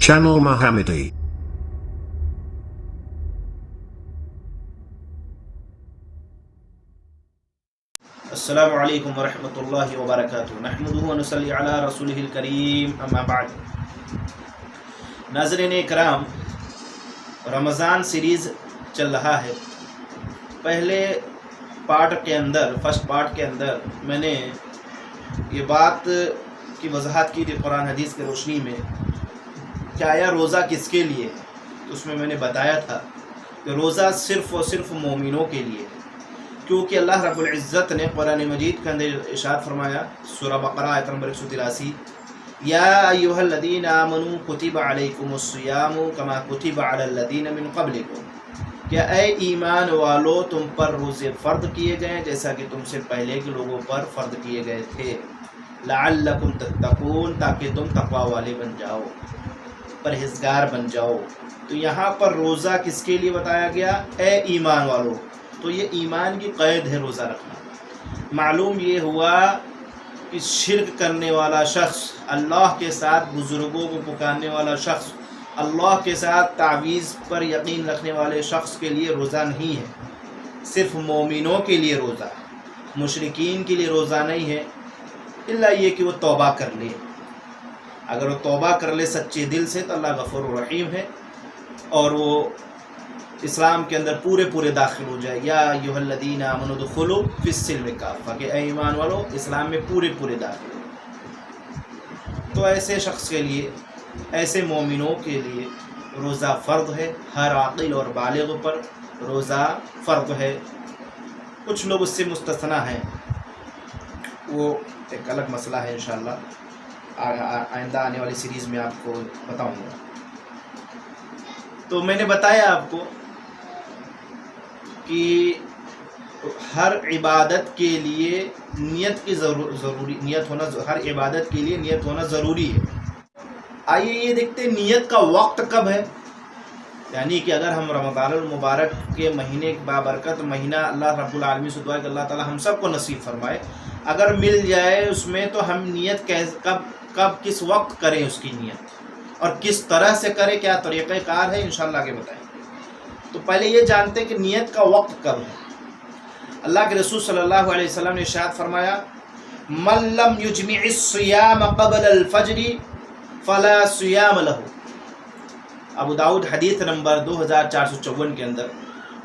Channel Mohammadi. السلام علیکم ورحمۃ اللہ وبرکاتہ نحمدہ و نصلی علی رسولہ الکریم اما بعد. ناظرین اکرام، رمضان سیریز چل رہا ہے. پہلے فرسٹ پارٹ کے اندر میں نے یہ بات کی وضاحت کی تھی قرآن حدیث کی روشنی میں کہ آیا روزہ کس کے لیے. تو اس میں نے بتایا تھا کہ روزہ صرف اور صرف مومنوں کے لیے، کیونکہ اللہ رب العزت نے قرآن مجید کے اندر ارشاد فرمایا، سورہ بقرہ آیت نمبر 183، یا ایھا الذین آمنوا کتب علیکم الصیام کما کتب علی الذین من قبلکم، کہ اے ایمان والو تم پر روزے فرض کیے گئے جیسا کہ تم سے پہلے کے لوگوں پر فرض کیے گئے تھے، لعلکم تتقون، تاکہ تم تقوی والے بن جاؤ، پرہیزگار بن جاؤ. تو یہاں پر روزہ کس کے لیے بتایا گیا؟ اے ایمان والو. تو یہ ایمان کی قید ہے روزہ رکھنا. معلوم یہ ہوا کہ شرک کرنے والا شخص، اللہ کے ساتھ بزرگوں کو پکارنے والا شخص، اللہ کے ساتھ تعویذ پر یقین رکھنے والے شخص کے لیے روزہ نہیں ہے. صرف مومنوں کے لیے روزہ ہے، مشرکین کے لیے روزہ نہیں ہے، الا یہ کہ وہ توبہ کر لے. اگر وہ توبہ کر لے سچے دل سے تو اللہ غفور الرحیم ہے، اور وہ اسلام کے اندر پورے داخل ہو جائے. یا ایھا الذین آمنوا ادخلوا فی السلم کافہ، کہ اے ایمان والو اسلام میں پورے داخل ہو. تو ایسے شخص کے لیے، ایسے مومنوں کے لیے روزہ فرض ہے. ہر عاقل اور بالغ پر روزہ فرض ہے. کچھ لوگ اس سے مستثنیٰ ہیں، وہ ایک الگ مسئلہ ہے، انشاءاللہ آئندہ آنے والی سیریز میں آپ کو بتاؤں گا. تو میں نے بتایا آپ کو کہ ہر عبادت کے لیے نیت کی ہر عبادت کے لیے نیت ہونا ضروری ہے. آئیے یہ دیکھتے ہیں نیت کا وقت کب ہے. یعنی کہ اگر ہم رمضان المبارک کے مہینے بابرکت مہینہ، اللہ رب العالمین سے دعا کہ اللہ تعالی ہم سب کو نصیب فرمائے، اگر مل جائے اس میں، تو ہم نیت کب کس وقت کریں اس کی نیت، اور کس طرح سے کریں، کیا طریقہ کار ہے، انشاءاللہ آگے بتائیں. تو پہلے یہ جانتے ہیں کہ نیت کا وقت کب ہے. اللہ کے رسول صلی اللہ علیہ وسلم نے ارشاد فرمایا، من لم یجمع الصیام قبل الفجر فلا صیام لہ. ابو داؤد حدیث نمبر 2454 کے اندر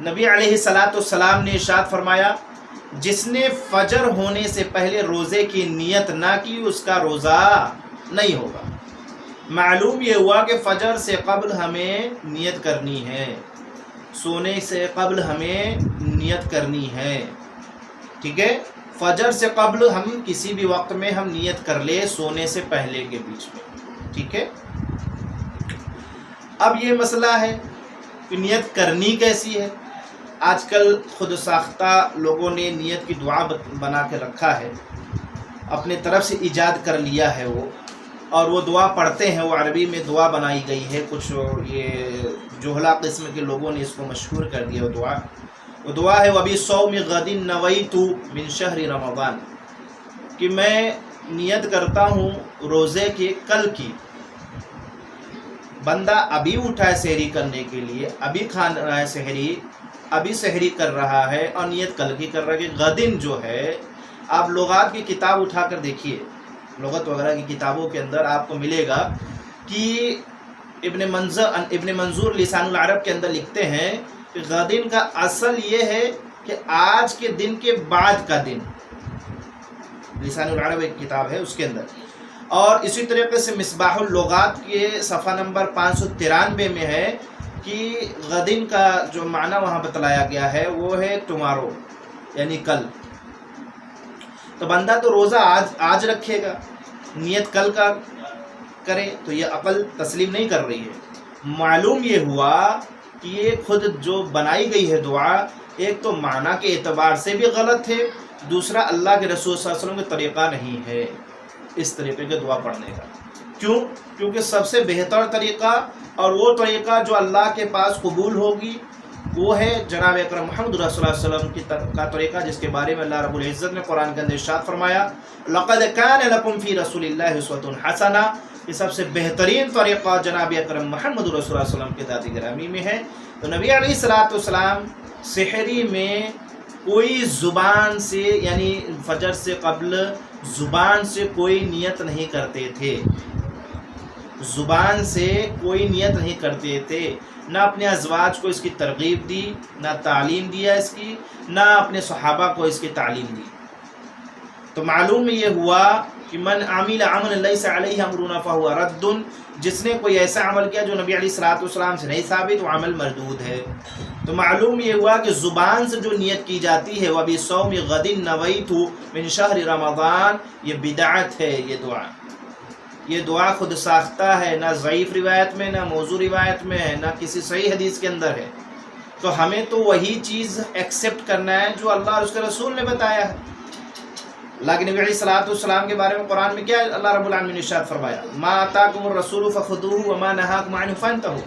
نبی علیہ السلام نے ارشاد فرمایا، جس نے فجر ہونے سے پہلے روزے کی نیت نہ کی اس کا روزہ نہیں ہوگا. معلوم یہ ہوا کہ فجر سے قبل ہمیں نیت کرنی ہے، سونے سے قبل ہمیں نیت کرنی ہے. ٹھیک ہے، فجر سے قبل ہم کسی بھی وقت میں ہم نیت کر لے، سونے سے پہلے کے بیچ میں. ٹھیک ہے. اب یہ مسئلہ ہے کہ نیت کرنی کیسی ہے. آج کل خود ساختہ لوگوں نے نیت کی دعا بنا کے رکھا ہے، اپنے طرف سے ایجاد کر لیا ہے وہ، اور وہ دعا پڑھتے ہیں. وہ عربی میں دعا بنائی گئی ہے، کچھ یہ جوہلا قسم کے لوگوں نے اس کو مشہور کر دیا. وہ دعا ہے، وَبِصَوْمِ غَدٍ نَوَيْتُ مِنْ شَهْرِ رمضان، کہ میں نیت کرتا ہوں روزے کے کل کی. بندہ ابھی اٹھا ہے سحری کرنے کے لیے، ابھی کھا رہا ہے سحری، ابھی سحری کر رہا ہے، اور نیت کل کی کر رہا ہے. کہ غدن جو ہے، آپ لغات کی کتاب اٹھا کر دیکھیے، لغت وغیرہ کی کتابوں کے اندر آپ کو ملے گا کہ ابن منظور لسان العرب کے اندر لکھتے ہیں کہ غدن کا اصل یہ ہے کہ آج کے دن کے بعد کا دن. لسان العرب ایک کتاب ہے اس کے اندر. اور اسی طریقے سے مصباح اللغات کے صفحہ نمبر 593 میں ہے کہ غدن کا جو معنی وہاں بتلایا گیا ہے وہ ہے ٹمارو، یعنی کل. تو بندہ تو روزہ آج رکھے گا، نیت کل کا کرے، تو یہ عقل تسلیم نہیں کر رہی ہے. معلوم یہ ہوا کہ یہ خود جو بنائی گئی ہے دعا، ایک تو معنی کے اعتبار سے بھی غلط ہے، دوسرا اللہ کے رسول صلی اللہ علیہ وسلم کا طریقہ نہیں ہے اس طریقے کے دعا پڑھنے کا. کیوں؟ کیونکہ سب سے بہتر طریقہ اور وہ طریقہ جو اللہ کے پاس قبول ہوگی وہ ہے جناب اکرم محمد رسول اللہ صلی اللہ علیہ وسلم کا طریقہ، جس کے بارے میں اللہ رب العزت نے قرآن کے اندر ارشاد فرمایا، لَقَدْ كَانَ لَكُمْ فِي رَسُولِ اللَّهِ أُسْوَةٌ حَسَنَةٌ یہ سب سے بہترین طریقہ جناب اکرم محمد رسول اللہ صلی اللہ علیہ وسلم کے ذات گرامی میں ہے۔ تو نبی علیہ الصلوۃ والسلام سحری میں کوئی زبان سے یعنی فجر سے قبل زبان سے کوئی نیت نہیں کرتے تھے، زبان سے کوئی نیت نہیں کرتے تھے، نہ اپنے ازواج کو اس کی ترغیب دی، نہ تعلیم دیا اس کی، نہ اپنے صحابہ کو اس کی تعلیم دی۔ تو معلوم یہ ہوا کہ من عمل عملا لیس علیہ امرنا فہو رد، جس نے کوئی ایسا عمل کیا جو نبی علیہ الصلوۃ والسلام سے نہیں ثابت، وہ عمل مردود ہے۔ تو معلوم یہ ہوا کہ زبان سے جو نیت کی جاتی ہے وَبِصَوْمِ غَدٍ نَوَيْتُ مِنْ شَهْرِ رمضان، یہ بدعت ہے۔ یہ دعا خود ساختہ ہے، نہ ضعیف روایت میں، نہ موضوع روایت میں ہے، نہ کسی صحیح حدیث کے اندر ہے۔ تو ہمیں تو وہی چیز ایکسیپٹ کرنا ہے جو اللہ اور اس کے رسول نے بتایا ہے۔ اللہ کے نبی علیہ الصلوۃ والسلام کے بارے میں قرآن میں کیا اللہ رب العالمین نے ارشاد فرمایا، ما آتاکم الرسول فخذوہ وما نہاکم عنہ فانتہوا،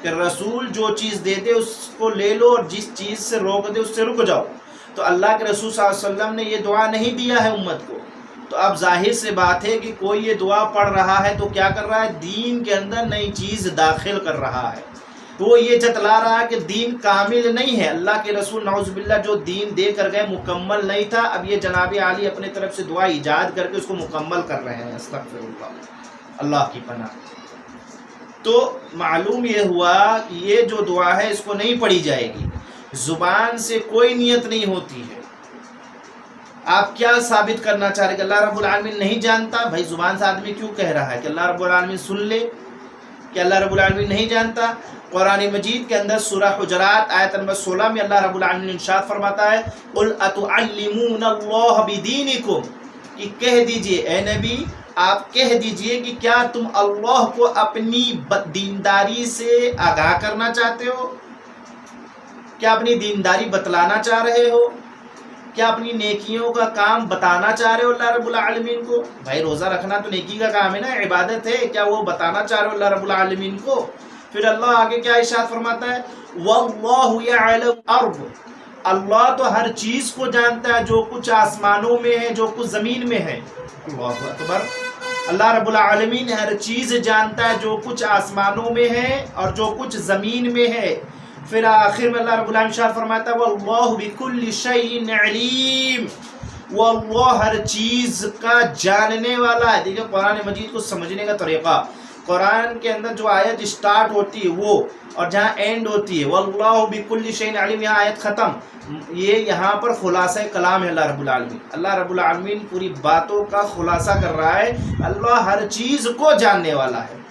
کہ رسول جو چیز دے دے اس کو لے لو اور جس چیز سے روک دے اس سے رک جاؤ۔ تو اللہ کے رسول صلی اللہ علیہ وسلم نے یہ دعا نہیں دیا ہے امت کو۔ تو اب ظاہر سے بات ہے کہ کوئی یہ دعا پڑھ رہا ہے تو کیا کر رہا ہے؟ دین کے اندر نئی چیز داخل کر رہا ہے۔ وہ یہ جتلا رہا ہے کہ دین کامل نہیں ہے، اللہ کے رسول نعوذ باللہ جو دین دے کر گئے مکمل نہیں تھا، اب یہ جناب عالی اپنے طرف سے دعا ایجاد کر کے اس کو مکمل کر رہے ہیں۔ استغفر اللہ، اللہ کی پناہ۔ تو معلوم یہ ہوا کہ یہ جو دعا ہے اس کو نہیں پڑھی جائے گی، زبان سے کوئی نیت نہیں ہوتی ہے۔ آپ کیا ثابت کرنا چاہ رہے ہیں کہ اللہ رب العالمین نہیں جانتا؟ بھائی زبان سے آدمی کیوں کہہ رہا ہے کہ اللہ رب العالمین سن لے کہ اللہ رب العالمین نہیں جانتا؟ قرآن مجید کے اندر سورہ حجرات آیت نمبر 16 میں اللہ رب العالمین ارشاد فرماتا ہے قُلْ أَتُعَلِّمُونَ اللَّهَ بِدِينِكُمْ، کہ کہہ دیجئے اے نبی، آپ کہہ دیجئے کہ کیا تم اللہ کو اپنی دینداری سے آگاہ کرنا چاہتے ہو؟ کیا اپنی دینداری بتلانا چاہ رہے ہو؟ کیا اپنی نیکیوں کا کام بتانا چاہ رہے ہو اللہ رب العالمین کو؟ بھائی روزہ رکھنا تو نیکی کا کام ہے نا، عبادت ہے، کیا وہ بتانا چاہ رہے ہو اللہ رب العالمین کو؟ پھر اللہ آگے کیا ارشاد فرماتا ہے وَاللَّهُ يَعْلَمُ الْأَرْضَ، اللہ تو ہر چیز کو جانتا ہے، جو کچھ آسمانوں میں ہے، جو کچھ زمین میں ہے۔ اللہ اکبر، اللہ رب العالمین ہر چیز جانتا ہے، جو کچھ آسمانوں میں ہے اور جو کچھ زمین میں ہے۔ پھر آخر میں اللہ رب العالمین ارشاد فرماتا ہے وَاللَّهُ بِكُلِّ شَيْءٍ عَلِيمٌ، وہ اللہ ہر چیز کا جاننے والا ہے۔ دیکھیں قرآن مجید کو سمجھنے کا طریقہ، قرآن کے اندر جو آیت اسٹارٹ ہوتی ہے وہ اور جہاں اینڈ ہوتی ہے وَاللَّهُ بِكُلِّ شَيْءٍ عَلِيمٌ، یہاں آیت ختم، یہ یہاں پر خلاصہ کلام ہے اللہ رب العالمین۔ اللہ رب العالمین پوری باتوں کا خلاصہ کر رہا ہے، اللہ ہر چیز کو جاننے والا ہے۔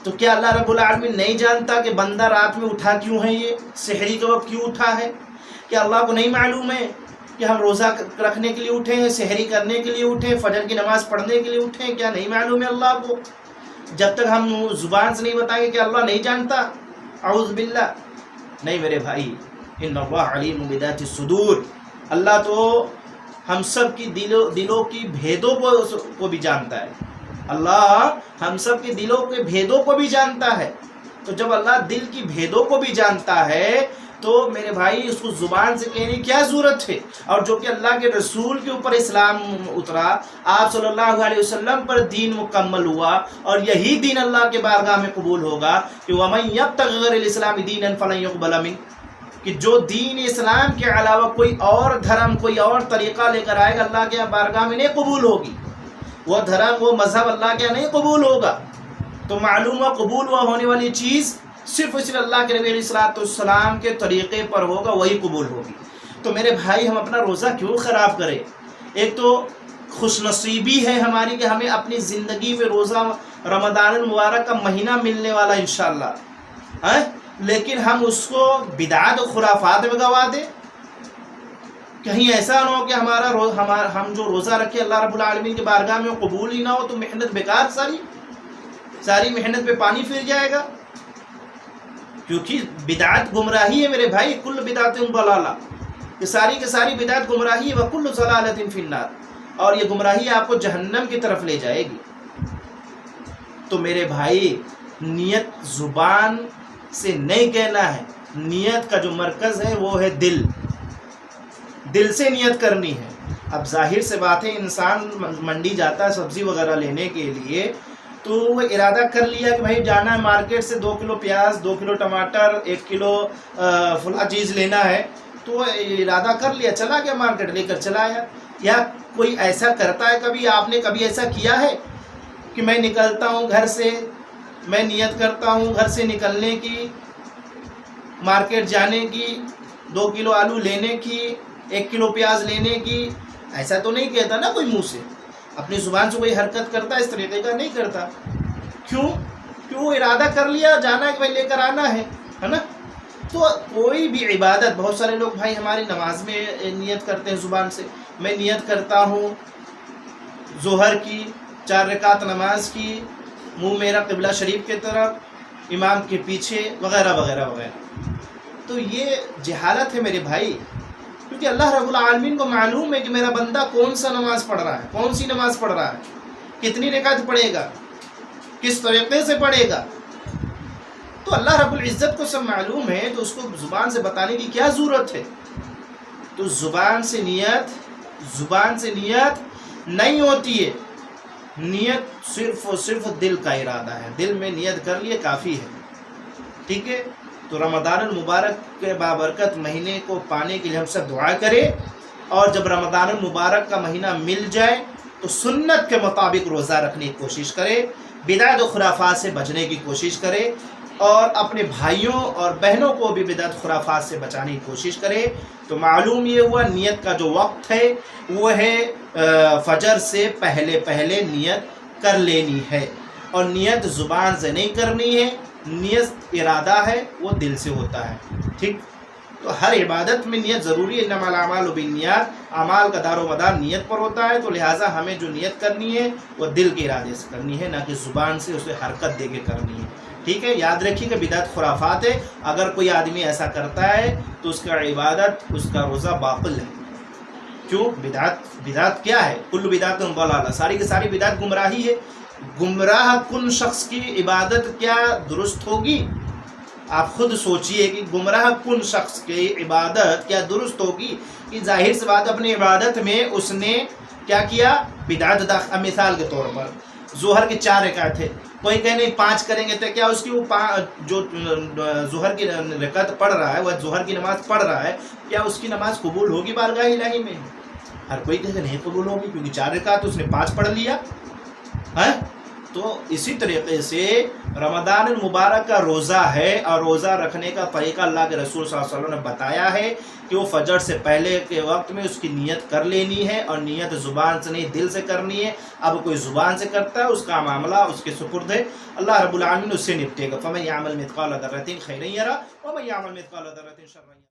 تو کیا اللہ رب العالمین نہیں جانتا کہ بندہ رات میں اٹھا کیوں ہے، یہ سحری کے وقت کیوں اٹھا ہے؟ کیا اللہ کو نہیں معلوم ہے کہ ہم روزہ رکھنے کے لیے اٹھے ہیں، سحری کرنے کے لیے اٹھے ہیں، فجر کی نماز پڑھنے کے لیے اٹھے ہیں؟ کیا نہیں معلوم ہے اللہ کو؟ جب تک ہم زبان سے نہیں بتائیں گے کہ اللہ نہیں جانتا، اعوذ باللہ۔ نہیں میرے بھائی، ان اللہ علیم بذات الصدور، اللہ تو ہم سب کی دلوں کی بھیدوں کو بھی جانتا ہے، اللہ ہم سب کے دلوں کے بھیدوں کو بھی جانتا ہے۔ تو جب اللہ دل کی بھیدوں کو بھی جانتا ہے تو میرے بھائی اس کو زبان سے کہنے کی کیا ضرورت ہے؟ اور جو کہ اللہ کے رسول کے اوپر اسلام اترا، آپ صلی اللہ علیہ وسلم پر دین مکمل ہوا، اور یہی دین اللہ کے بارگاہ میں قبول ہوگا کہ وَمَن يَبْتَغِ غَيْرَ الْإِسْلَامِ دِينًا فَلَن يُقْبَلَ مِنْهُ، کہ جو دین اسلام کے علاوہ کوئی اور دھرم، کوئی اور طریقہ لے کر آئے گا اللہ کے بارگاہ میں نہیں قبول ہوگی، وہ دھرم، وہ مذہب اللہ کے نہیں قبول ہوگا۔ تو معلوم ہوا قبول ہوا ہونے والی چیز صرف اللہ کے نبی علیہ الصلوۃ والسلام کے طریقے پر ہوگا، وہی قبول ہوگی۔ تو میرے بھائی ہم اپنا روزہ کیوں خراب کریں؟ ایک تو خوش نصیبی ہے ہماری کہ ہمیں اپنی زندگی میں روزہ رمضان المبارک کا مہینہ ملنے والا انشاءاللہ، لیکن ہم اس کو بدعات و خرافات میں گوا دیں۔ کہیں ایسا نہ ہو کہ ہم جو روزہ رکھے اللہ رب العالمین کے بارگاہ میں قبول ہی نہ ہو، تو محنت بیکار، ساری محنت پہ پانی پھر جائے گا، کیونکہ بدعت گمراہی ہے میرے بھائی، کل بدعت ضلالہ، یہ ساری کی ساری بدعت گمراہی ہے، وکل ضلالۃ فی النار، اور یہ گمراہی آپ کو جہنم کی طرف لے جائے گی۔ تو میرے بھائی نیت زبان سے نہیں کہنا ہے، نیت کا جو مرکز ہے وہ ہے دل سے نیت کرنی ہے۔ اب ظاہر سے بات ہے انسان منڈی جاتا ہے سبزی وغیرہ لینے کے لیے تو وہ ارادہ کر لیا کہ بھائی جانا ہے مارکیٹ سے 2 کلو پیاز 2 کلو ٹماٹر 1 کلو فلاں چیز لینا ہے، تو وہ ارادہ کر لیا چلا گیا مارکیٹ لے کر چلا آیا۔ یا کوئی ایسا کرتا ہے کبھی، آپ نے کبھی ایسا کیا ہے کہ میں نکلتا ہوں گھر سے، میں نیت کرتا ہوں گھر سے نکلنے کی، مارکیٹ جانے کی، 2 کلو آلو لینے کی، 1 کلو پیاز لینے کی، ایسا تو نہیں کہتا نا کوئی منہ سے، اپنی زبان سے کوئی حرکت کرتا ہے اس طریقے کا نہیں کرتا۔ کیوں ارادہ کر لیا جانا ہے کہ بھائی لے کر آنا ہے نا۔ تو کوئی بھی عبادت، بہت سارے لوگ بھائی ہماری نماز میں نیت کرتے ہیں زبان سے، میں نیت کرتا ہوں ظہر کی 4 رکعت نماز کی، منہ میرا قبلہ شریف کی طرف، امام کے پیچھے، وغیرہ وغیرہ وغیرہ۔ تو یہ جہالت ہے میرے بھائی، کیونکہ اللہ رب العالمین کو معلوم ہے کہ میرا بندہ کون سا نماز پڑھ رہا ہے، کون سی نماز پڑھ رہا ہے، کتنی رکعت پڑھے گا، کس طریقے سے پڑھے گا۔ تو اللہ رب العزت کو سب معلوم ہے، تو اس کو زبان سے بتانے کی کیا ضرورت ہے۔ تو زبان سے نیت نہیں ہوتی ہے، نیت صرف اور صرف دل کا ارادہ ہے، دل میں نیت کر لیے کافی ہے، ٹھیک ہے۔ تو رمضان المبارک کے بابرکت مہینے کو پانے کے لیے ہم سب دعا کریں، اور جب رمضان المبارک کا مہینہ مل جائے تو سنت کے مطابق روزہ رکھنے کی کوشش کرے، بدعت و خرافات سے بچنے کی کوشش کرے، اور اپنے بھائیوں اور بہنوں کو بھی بدعت خرافات سے بچانے کی کوشش کرے۔ تو معلوم یہ ہوا نیت کا جو وقت ہے وہ ہے فجر سے پہلے نیت کر لینی ہے، اور نیت زبان سے نہیں کرنی ہے، نیت ارادہ ہے وہ دل سے ہوتا ہے، ٹھیک۔ تو ہر عبادت میں نیت ضروری ہے، انما الاعمال بالنیات، اعمال کا دار و مدار نیت پر ہوتا ہے، تو لہٰذا ہمیں جو نیت کرنی ہے وہ دل کے ارادے سے کرنی ہے، نہ کہ زبان سے اسے حرکت دے کے کرنی ہے، ٹھیک ہے۔ یاد رکھیے کہ بدعت خرافات ہے، اگر کوئی آدمی ایسا کرتا ہے تو اس کا عبادت، اس کا روزہ باطل ہے۔ کیوں؟ بدعت کیا ہے؟ کل بدعت ضلالہ، ساری کی ساری بدعت گمراہی ہے۔ گمراہ کن شخص کی عبادت کیا درست ہوگی؟ آپ خود سوچئے کہ گمراہ کن شخص کی عبادت کیا درست ہوگی؟ کہ ظاہر سی بات اپنی عبادت میں اس نے کیا کیا؟ بدعت داخل۔ مثال کے طور پر ظہر کی 4 رکعت ہے، کوئی کہے نہیں 5 کریں گے، تو کیا اس کی وہ جو ظہر کی رکعت پڑھ رہا ہے، وہ ظہر کی نماز پڑھ رہا ہے، کیا اس کی نماز قبول ہوگی بارگاہ الہی میں؟ ہر کوئی کہے کہ نہیں قبول ہوگی، کیونکہ 4 رکعت اس نے 5 پڑھ لیا ہے۔ تو اسی طریقے سے رمضان المبارک کا روزہ ہے، اور روزہ رکھنے کا طریقہ اللہ کے رسول صلی اللہ علیہ وسلم نے بتایا ہے کہ وہ فجر سے پہلے کے وقت میں اس کی نیت کر لینی ہے، اور نیت زبان سے نہیں دل سے کرنی ہے۔ اب کوئی زبان سے کرتا ہے اس کا معاملہ اس کے سپرد ہے، اللہ رب العالمین اس سے نپٹے گا۔ فَمَن يَعْمَلْ مِثْقَالَ ذَرَّةٍ خَيْرًا يَرَهُ وَمَن يَعْمَلْ مِثْقَالَ ذَرَّةٍ شَرًّا يَرَهُ۔